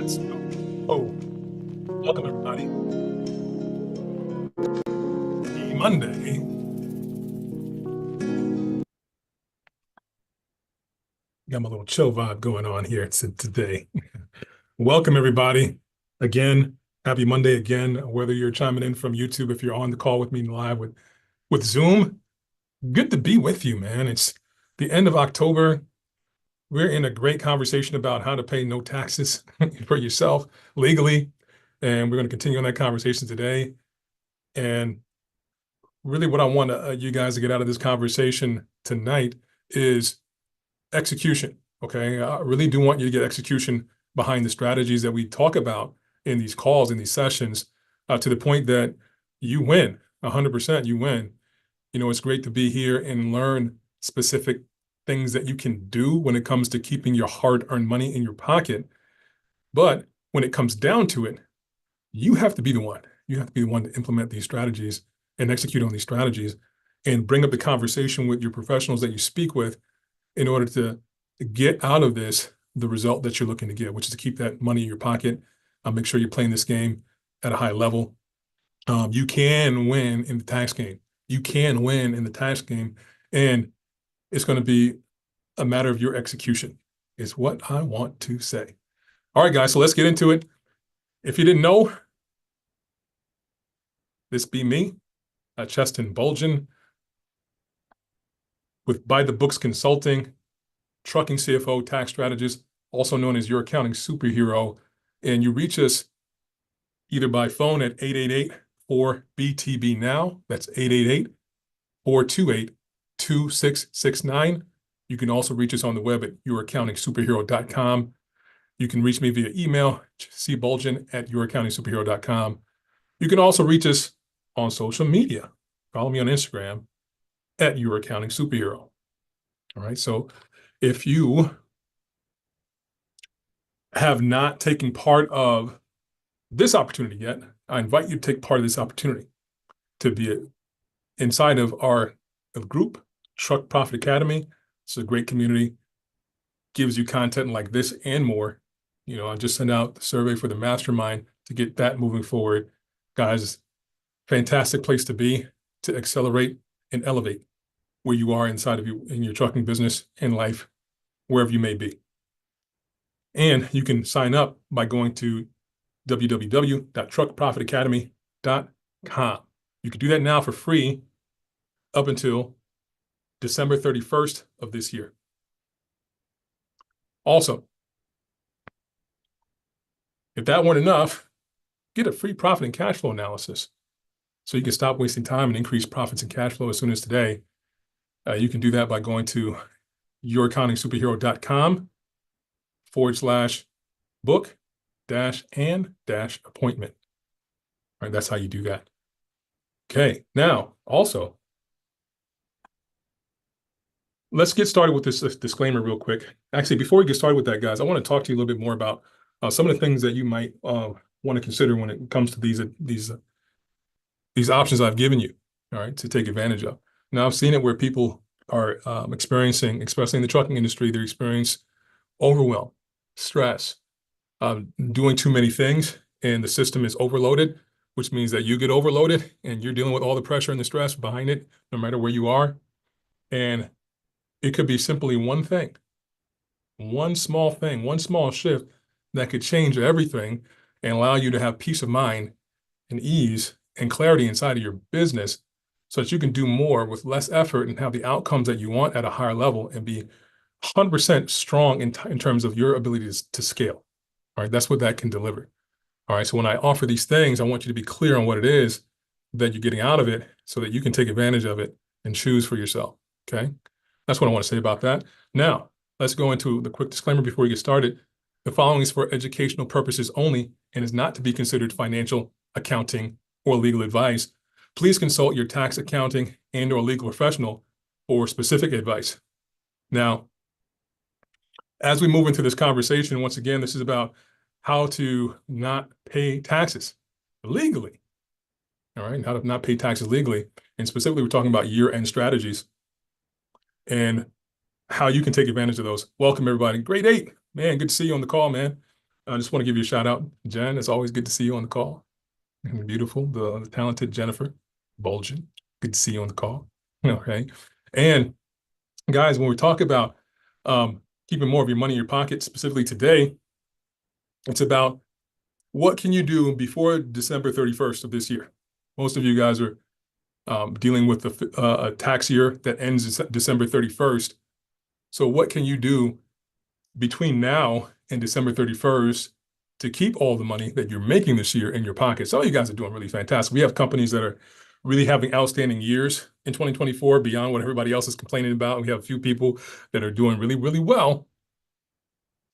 Let's go. Oh, welcome everybody. Happy Monday. Got my little chill vibe going on here today. Welcome everybody. Again, happy Monday again. Whether you're chiming in from YouTube, if you're on the call with me live with Zoom, good to be with you, man. It's the end of October. We're in a great conversation about how to pay no taxes for yourself legally. And we're going to continue on that conversation today. And really what I want you guys to get out of this conversation tonight is execution, okay? I really do want you to get execution behind the strategies that we talk about in these calls, in these sessions, to the point that you win, 100% you win. You know, it's great to be here and learn specific things that you can do when it comes to keeping your hard-earned money in your pocket. But when it comes down to it, you have to be the one. You have to be the one to implement these strategies and execute on these strategies and bring up the conversation with your professionals that you speak with in order to get out of this the result that you're looking to get, which is to keep that money in your pocket. Make sure you're playing this game at a high level. You can win in the tax game. You can win in the tax game, and it's going to be a matter of your execution, is what I want to say. All right, guys, so let's get into it. If you didn't know, this be me, Cheston Bulgin, with By the Books Consulting, trucking CFO, tax strategist, also known as your accounting superhero. And you reach us either by phone at 888-4BTB now. That's 888-428-2669. You can also reach us on the web at youraccountingsuperhero.com. You can reach me via email, cbulgin@youraccountingsuperhero.com. You can also reach us on social media. Follow me on Instagram at youraccountingsuperhero. All right, so if you have not taken part of this opportunity yet, I invite you to take part of this opportunity to be inside of our group, Truck Profit Academy. It's a great community, gives you content like this and more. You know, I just sent out the survey for the mastermind to get that moving forward. Guys, fantastic place to be to accelerate and elevate where you are inside of you in your trucking business and life, wherever you may be. And you can sign up by going to www.truckprofitacademy.com. You can do that now for free up until December 31st of this year. Also, if that weren't enough, get a free profit and cash flow analysis so you can stop wasting time and increase profits and cash flow as soon as today. You can do that by going to youraccountingsuperhero.com/book-and-appointment. All right, that's how you do that. Okay, now also, let's get started with this disclaimer real quick. Actually, before we get started with that, guys, I want to talk to you a little bit more about some of the things that you might want to consider when it comes to these options I've given you, all right, to take advantage of. Now, I've seen it where people are experiencing, especially in the trucking industry, they experience overwhelm, stress, doing too many things, and the system is overloaded, which means that you get overloaded and you're dealing with all the pressure and the stress behind it, no matter where you are. And it could be simply one thing, one small thing, one small shift that could change everything and allow you to have peace of mind and ease and clarity inside of your business so that you can do more with less effort and have the outcomes that you want at a higher level and be 100% strong in terms of your ability to scale. All right, that's what that can deliver. All right, so when I offer these things, I want you to be clear on what it is that you're getting out of it so that you can take advantage of it and choose for yourself, okay? That's what I want to say about that. Now, let's go into the quick disclaimer before we get started. The following is for educational purposes only and is not to be considered financial, accounting, or legal advice. Please consult your tax, accounting, and/or legal professional for specific advice. Now, as we move into this conversation, once again, this is about how to not pay taxes legally. All right, how to not pay taxes legally. And specifically, we're talking about year-end strategies and how you can take advantage of those. Welcome, everybody. Grade 8. Man, good to see you on the call, man. I just want to give you a shout out, Jen. It's always good to see you on the call. Beautiful, the talented Jennifer Bolgen. Good to see you on the call. Okay. And guys, when we talk about keeping more of your money in your pocket, specifically today, it's about what can you do before December 31st of this year? Most of you guys are dealing with a tax year that ends December 31st. So what can you do between now and December 31st to keep all the money that you're making this year in your pocket? Some of you guys are doing really fantastic. We have companies that are really having outstanding years in 2024 beyond what everybody else is complaining about. We have a few people that are doing really, really well.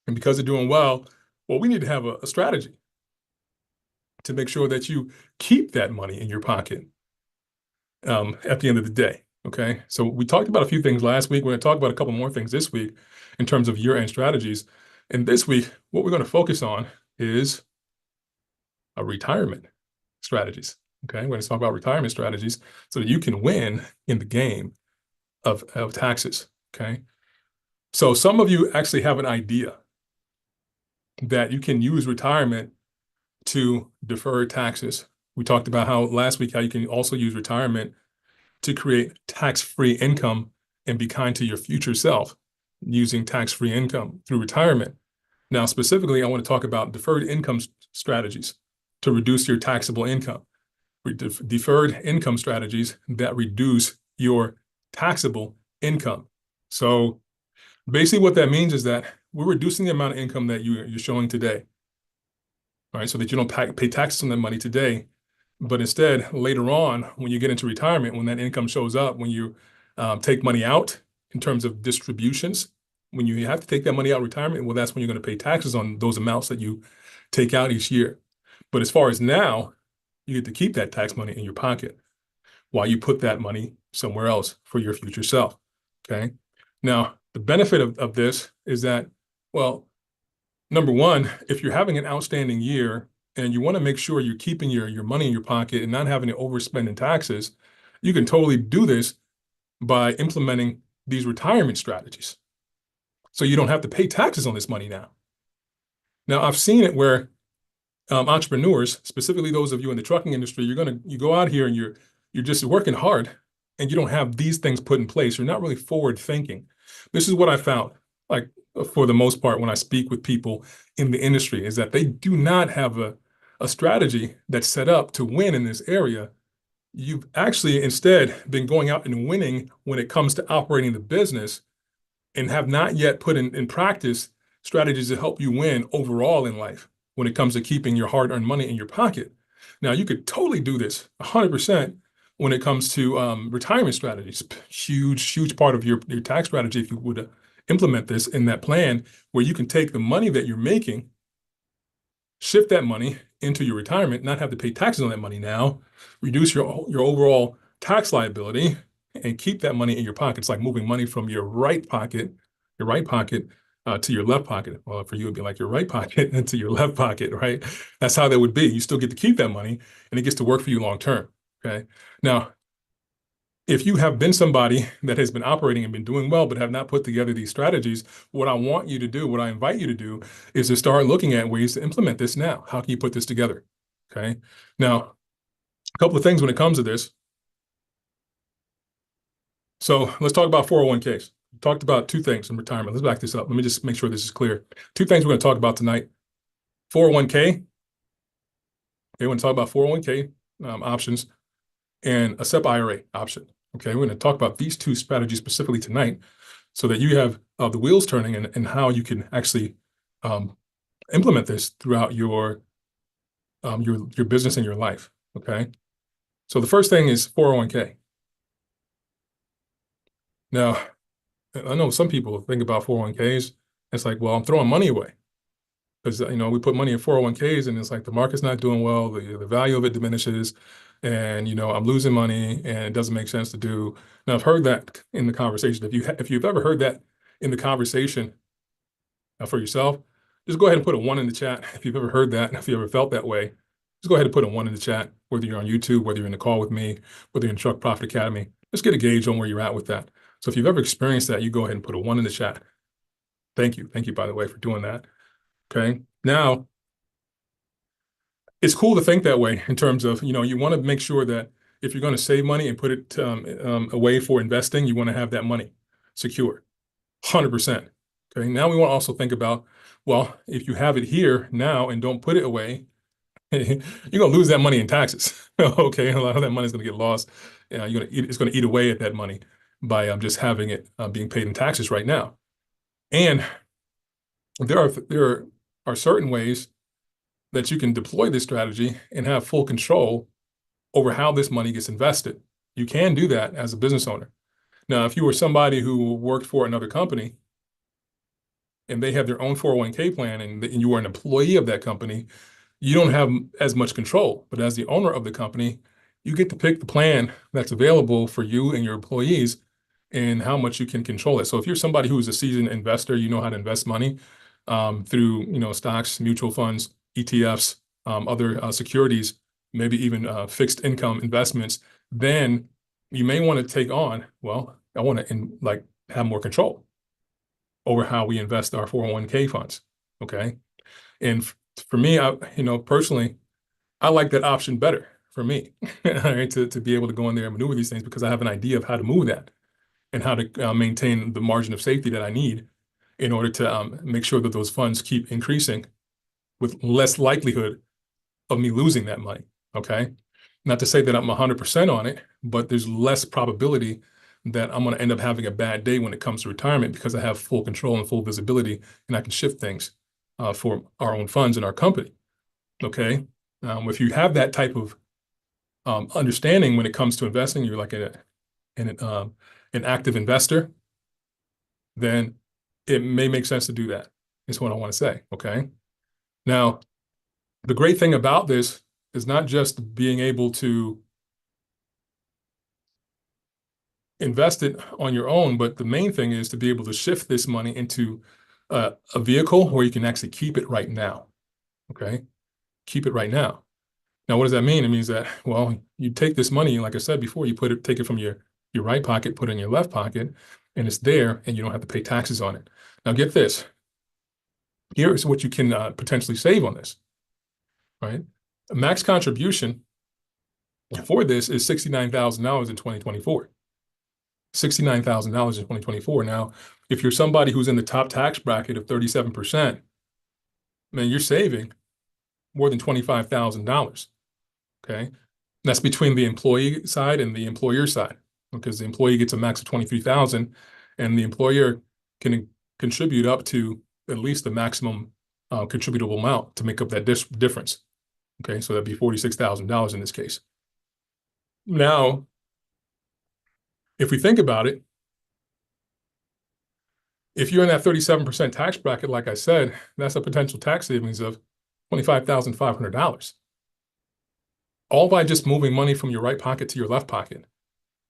And because they're doing well, we need to have a strategy to make sure that you keep that money in your pocket at the end of the day. Okay. So we talked about a few things last week. We're going to talk about a couple more things this week in terms of year-end strategies. And this week, what we're going to focus on is retirement strategies. Okay. We're going to talk about retirement strategies so that you can win in the game of taxes. Okay. So some of you actually have an idea that you can use retirement to defer taxes. We talked about how last week, how you can also use retirement to create tax-free income and be kind to your future self using tax-free income through retirement. Now, specifically, I want to talk about deferred income strategies to reduce your taxable income. Deferred income strategies that reduce your taxable income. So basically what that means is that we're reducing the amount of income that you're showing today, all right, so that you don't pay taxes on that money today. But instead, later on, when you get into retirement, when that income shows up, when you take money out in terms of distributions, when you have to take that money out in retirement, well, that's when you're going to pay taxes on those amounts that you take out each year. But as far as now, you get to keep that tax money in your pocket while you put that money somewhere else for your future self. Okay. Now, the benefit of this is that, well, number one, if you're having an outstanding year and you want to make sure you're keeping your money in your pocket and not having to overspend in taxes, you can totally do this by implementing these retirement strategies. So you don't have to pay taxes on this money now. Now, I've seen it where entrepreneurs, specifically those of you in the trucking industry, you go out here and you're just working hard and you don't have these things put in place. You're not really forward thinking. This is what I found, like for the most part, when I speak with people in the industry, is that they do not have a strategy that's set up to win in this area. You've actually instead been going out and winning when it comes to operating the business and have not yet put in practice strategies to help you win overall in life when it comes to keeping your hard-earned money in your pocket. Now, you could totally do this 100% when it comes to retirement strategies. Huge part of your tax strategy, if you would implement this in that plan, where you can take the money that you're making, shift that money into your retirement, not have to pay taxes on that money now, reduce your overall tax liability, and keep that money in your pocket. It's like moving money from your right pocket to your left pocket. Well, for you, it'd be like your right pocket into your left pocket, right? That's how that would be. You still get to keep that money, and it gets to work for you long term. Okay. Now, if you have been somebody that has been operating and been doing well, but have not put together these strategies, what I want you to do, what I invite you to do, is to start looking at ways to implement this now. How can you put this together? Okay. Now, a couple of things when it comes to this. So let's talk about 401ks. We talked about two things in retirement. Let's back this up. Let me just make sure this is clear. Two things we're going to talk about tonight. 401k. Okay, we're going to talk about 401k options and a SEP IRA option. Okay, we're going to talk about these two strategies specifically tonight so that you have the wheels turning and how you can actually implement this throughout your business and your life. Okay, so the first thing is 401k. Now, I know some people think about 401ks. It's like, well, I'm throwing money away because we put money in 401ks and it's like the market's not doing well, the value of it diminishes, and I'm losing money and it doesn't make sense to do. Now, I've heard that in the conversation. If you've ever heard that in the conversation for yourself, just go ahead and put a 1 in the chat. If you've ever heard that, if you ever felt that way, just go ahead and put a 1 in the chat, whether you're on YouTube, whether you're in the call with me, whether you're in Truck Profit Academy. Just get a gauge on where you're at with that. So if you've ever experienced that, you go ahead and put a 1 in the chat. Thank you. Thank you, by the way, for doing that. Okay. Now, it's cool to think that way in terms of, you want to make sure that if you're going to save money and put it away for investing, you want to have that money secure, 100%. Okay. Now we want to also think about, well, if you have it here now and don't put it away, you're going to lose that money in taxes. Okay. A lot of that money is going to get lost. It's going to eat away at that money by just having it being paid in taxes right now. And there are certain ways that you can deploy this strategy and have full control over how this money gets invested. You can do that as a business owner. Now, if you were somebody who worked for another company and they have their own 401k plan and you are an employee of that company, you don't have as much control. But as the owner of the company, you get to pick the plan that's available for you and your employees and how much you can control it. So if you're somebody who is a seasoned investor, you know how to invest money through stocks, mutual funds, ETFs, other securities, maybe even fixed income investments, then you may want to take on, well, I want to have more control over how we invest our 401k funds. Okay. And for me, personally, I like that option better for me, right, to be able to go in there and maneuver these things because I have an idea of how to move that and how to maintain the margin of safety that I need in order to make sure that those funds keep increasing with less likelihood of me losing that money. Okay. Not to say that I'm 100% on it, but there's less probability that I'm going to end up having a bad day when it comes to retirement because I have full control and full visibility and I can shift things for our own funds in our company. Okay. If you have that type of understanding when it comes to investing, you're like an active investor, then it may make sense to do that, is what I want to say. Okay. Now, the great thing about this is not just being able to invest it on your own, but the main thing is to be able to shift this money into a vehicle where you can actually keep it right now. Okay. Keep it right now. Now, what does that mean? It means that, well, you take this money, like I said before, you take it from your right pocket, put it in your left pocket, and it's there, and you don't have to pay taxes on it. Now, get this. Here's what you can potentially save on this, right? A max contribution for this is $69,000 in 2024. $69,000 in 2024. Now, if you're somebody who's in the top tax bracket of 37%, man, you're saving more than $25,000. Okay. That's between the employee side and the employer side, because the employee gets a max of 23,000 and the employer can contribute up to at least the maximum contributable amount to make up that difference. Okay. So that'd be $46,000 in this case. Now, if we think about it, if you're in that 37% tax bracket, like I said, that's a potential tax savings of $25,500. All by just moving money from your right pocket to your left pocket.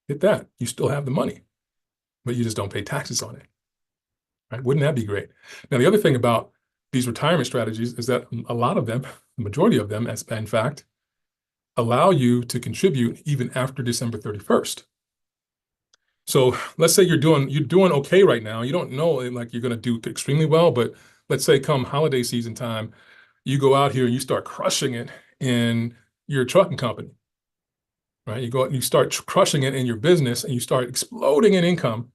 Hit that. You still have the money, but you just don't pay taxes on it. Right? Wouldn't that be great? Now, the other thing about these retirement strategies is that a lot of them, the majority of them, in fact, allow you to contribute even after December 31st. So let's say you're doing okay right now. You don't know like you're going to do extremely well, but let's say come holiday season time, you go out here and you start crushing it in your trucking company, right? You go out and you start crushing it in your business and you start exploding in income.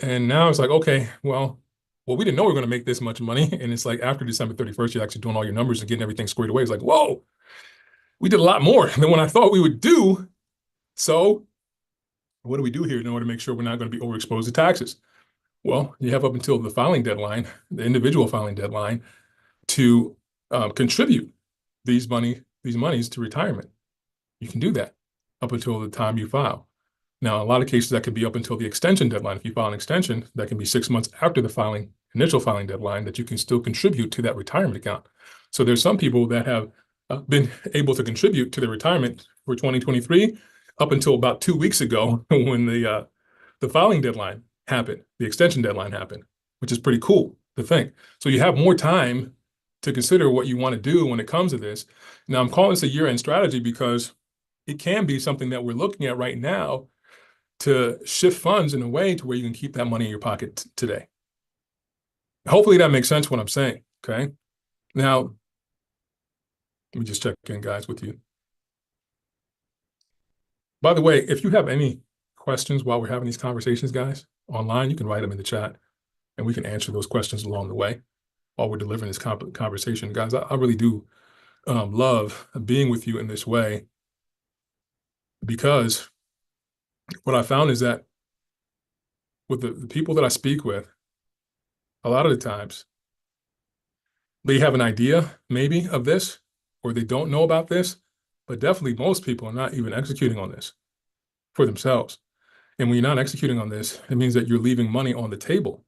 And now it's like, okay, well, we didn't know we were going to make this much money. And it's like after December 31st, you're actually doing all your numbers and getting everything squared away. It's like, whoa, we did a lot more than what I thought we would do. So what do we do here in order to make sure we're not going to be overexposed to taxes? Well, you have up until the filing deadline, the individual filing deadline, to contribute these monies to retirement. You can do that up until the time you file. Now, in a lot of cases, that could be up until the extension deadline. If you file an extension, that can be 6 months after the initial filing deadline, that you can still contribute to that retirement account. So there's some people that have been able to contribute to their retirement for 2023 up until about 2 weeks ago when the filing deadline happened, the extension deadline happened, which is pretty cool to think. So you have more time to consider what you want to do when it comes to this. Now, I'm calling this a year-end strategy because it can be something that we're looking at right now to shift funds in a way to where you can keep that money in your pocket today. Hopefully that makes sense what I'm saying, okay? Now, Let me just check in, guys, with you. By the way, if you have any questions while we're having these conversations, guys, online, you can write them in the chat and we can answer those questions along the way while we're delivering this conversation. Guys, I really do love being with you in this way, because what I found is that with the people that I speak with, a lot of the times they have an idea maybe of this, or they don't know about this, but definitely most people are not even executing on this for themselves. And when you're not executing on this, it means that you're leaving money on the table.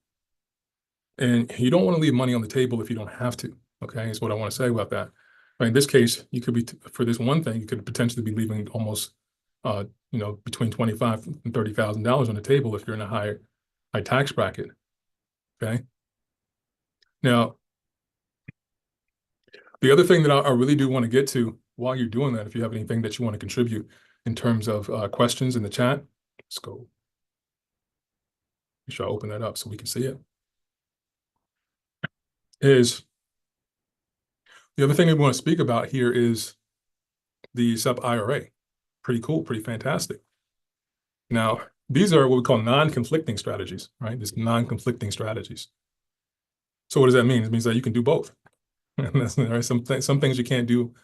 And you don't want to leave money on the table if you don't have to. Okay, is what I want to say about that. Right, in this case, you could be, for this one thing, you could potentially be leaving almost, between $25,000 and $30,000 on the table if you're in a high tax bracket. Okay. Now, the other thing that I really do want to get to while you're doing that, if you have anything that you want to contribute in terms of questions in the chat, let's go. Make sure I open that up so we can see it. Is the other thing we want to speak about here is the SEP IRA. Pretty cool, pretty fantastic. Now, these are what we call non-conflicting strategies, right? These non-conflicting strategies. So what does that mean? It means that you can do both. Right? Some things you can't do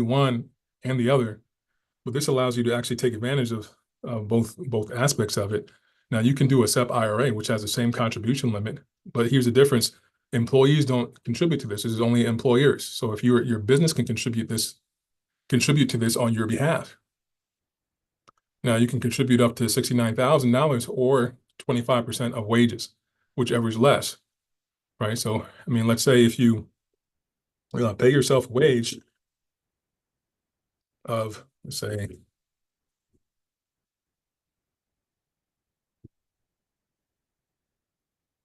one and the other, but this allows you to actually take advantage of both aspects of it. Now, you can do a SEP IRA, which has the same contribution limit, but here's the difference. Employees don't contribute to this. This is only employers. So if your business can contribute to this on your behalf. Now, you can contribute up to $69,000 or 25% of wages, whichever is less, right? So, I mean, let's say if you pay yourself a wage of, let's say,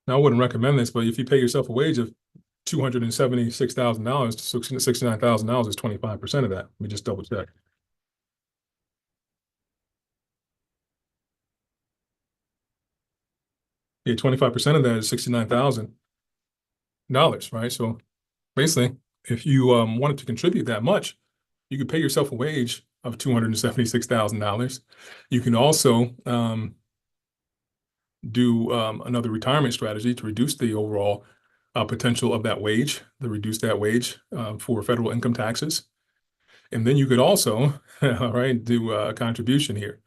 now I wouldn't recommend this, but if you pay yourself a wage of $276,000, $69,000 is 25% of that. Let me just double check. Yeah, 25% of that is $69,000, right? So basically, if you wanted to contribute that much, you could pay yourself a wage of $276,000. You can also do another retirement strategy to reduce the overall potential of that wage, to reduce that wage for federal income taxes. And then you could also, all right, do a contribution here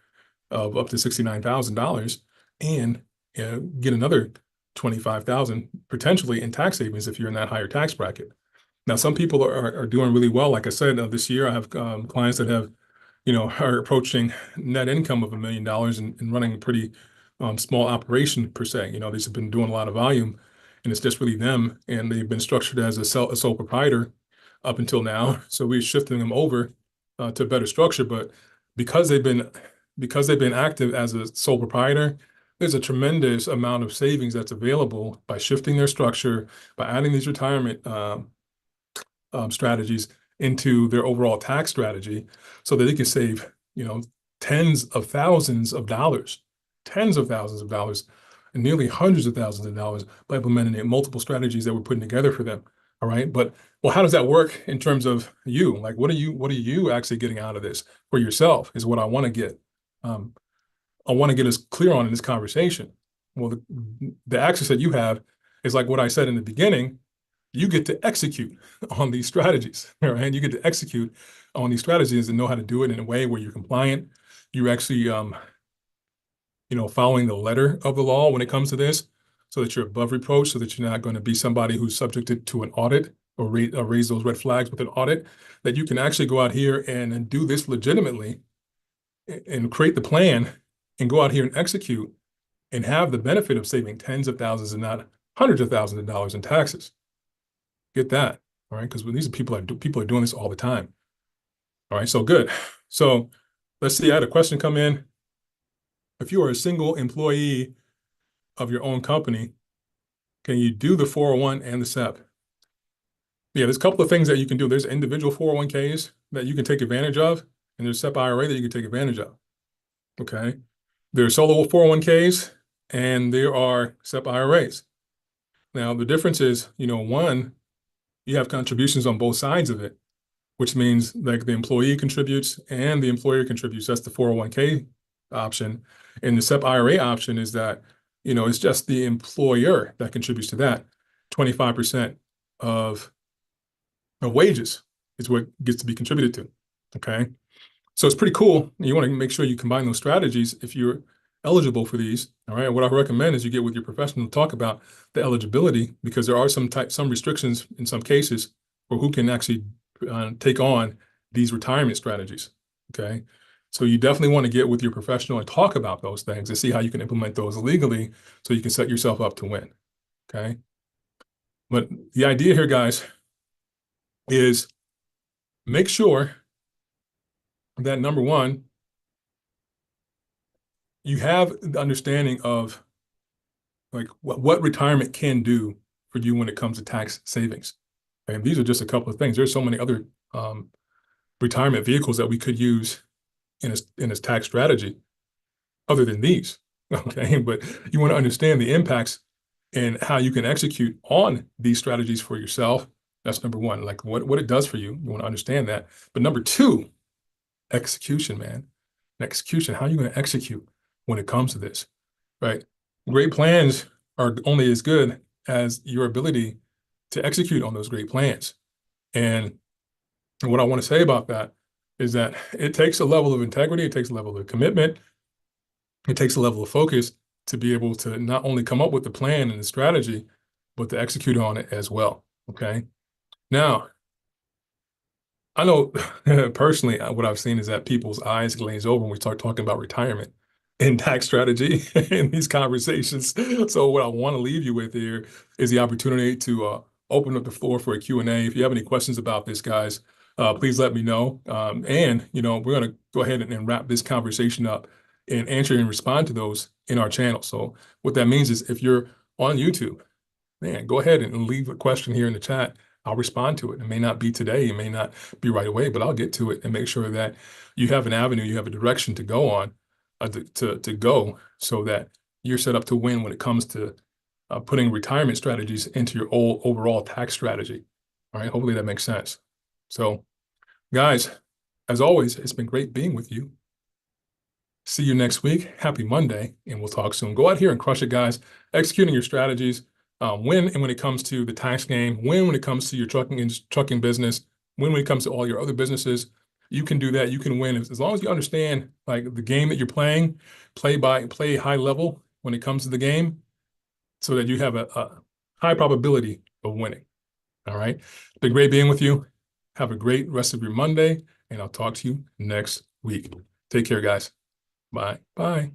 of up to $69,000 and get another $25,000 potentially in tax savings if you're in that higher tax bracket. Now, some people are doing really well. Like I said, this year I have clients that have, are approaching net income of $1 million and running a pretty small operation per se. These have been doing a lot of volume, and it's just really them. And they've been structured as a sole proprietor up until now. So we're shifting them over to a better structure. But because they've been active as a sole proprietor, there's a tremendous amount of savings that's available by shifting their structure, by adding these retirement strategies into their overall tax strategy, so that they can save, tens of thousands of dollars, and nearly hundreds of thousands of dollars by implementing multiple strategies that we're putting together for them. All right, but well, how does that work in terms of you? Like, what are you actually getting out of this for yourself? Is what I want to get. I want to get us clear on in this conversation. Well, the access that you have is like what I said in the beginning. You get to execute on these strategies, right? You get to execute on these strategies and know how to do it in a way where you're compliant. You're actually, following the letter of the law when it comes to this, so that you're above reproach, so that you're not going to be somebody who's subjected to an audit or raise those red flags with an audit, that you can actually go out here and do this legitimately and create the plan and go out here and execute and have the benefit of saving tens of thousands and not hundreds of thousands of dollars in taxes. Get that, all right? Because these are people are doing this all the time. All right, so good. So let's see, I had a question come in. If you are a single employee of your own company, can you do the 401 and the SEP? Yeah, there's a couple of things that you can do. There's individual 401ks that you can take advantage of, and there's SEP IRA that you can take advantage of. Okay, there are solo 401ks and there are SEP IRAs. Now, the difference is, one, you have contributions on both sides of it, which means like the employee contributes and the employer contributes. That's the 401k option. And the SEP IRA option is that, it's just the employer that contributes to that. 25% of wages is what gets to be contributed to. Okay. So it's pretty cool. You want to make sure you combine those strategies if you're eligible for these. All right. What I recommend is you get with your professional to talk about the eligibility, because there are some restrictions in some cases for who can actually take on these retirement strategies. Okay. So you definitely want to get with your professional and talk about those things and see how you can implement those legally so you can set yourself up to win. Okay. But the idea here, guys, is make sure that number one, you have the understanding of like what retirement can do for you when it comes to tax savings. And these are just a couple of things. There's so many other retirement vehicles that we could use in a tax strategy other than these. Okay, but you want to understand the impacts and how you can execute on these strategies for yourself. That's number one, like what it does for you. You want to understand that. But number two, execution, man. Execution. How are you going to execute when it comes to this, right? Great plans are only as good as your ability to execute on those great plans. And what I want to say about that is that it takes a level of integrity, it takes a level of commitment, it takes a level of focus to be able to not only come up with the plan and the strategy, but to execute on it as well. Okay. Now, I know personally, what I've seen is that people's eyes glaze over when we start talking about retirement and tax strategy in these conversations. So what I want to leave you with here is the opportunity to open up the floor for a Q&A. If you have any questions about this, guys, please let me know. And, we're going to go ahead and wrap this conversation up and answer and respond to those in our channel. So what that means is if you're on YouTube, man, go ahead and leave a question here in the chat. I'll respond to it. It may not be today, it may not be right away, but I'll get to it and make sure that you have an avenue, you have a direction to go on, to go, so that you're set up to win when it comes to putting retirement strategies into your overall tax strategy. All right, hopefully that makes sense. So, guys, as always, it's been great being with you. See you next week. Happy Monday, and we'll talk soon. Go out here and crush it, guys. Executing your strategies. Win when it comes to the tax game, win when it comes to your trucking business, win when it comes to all your other businesses. You can do that. You can win as long as you understand like the game that you're playing, play high level when it comes to the game, so that you have a high probability of winning. All right. It's been great being with you. Have a great rest of your Monday, and I'll talk to you next week. Take care, guys. Bye. Bye.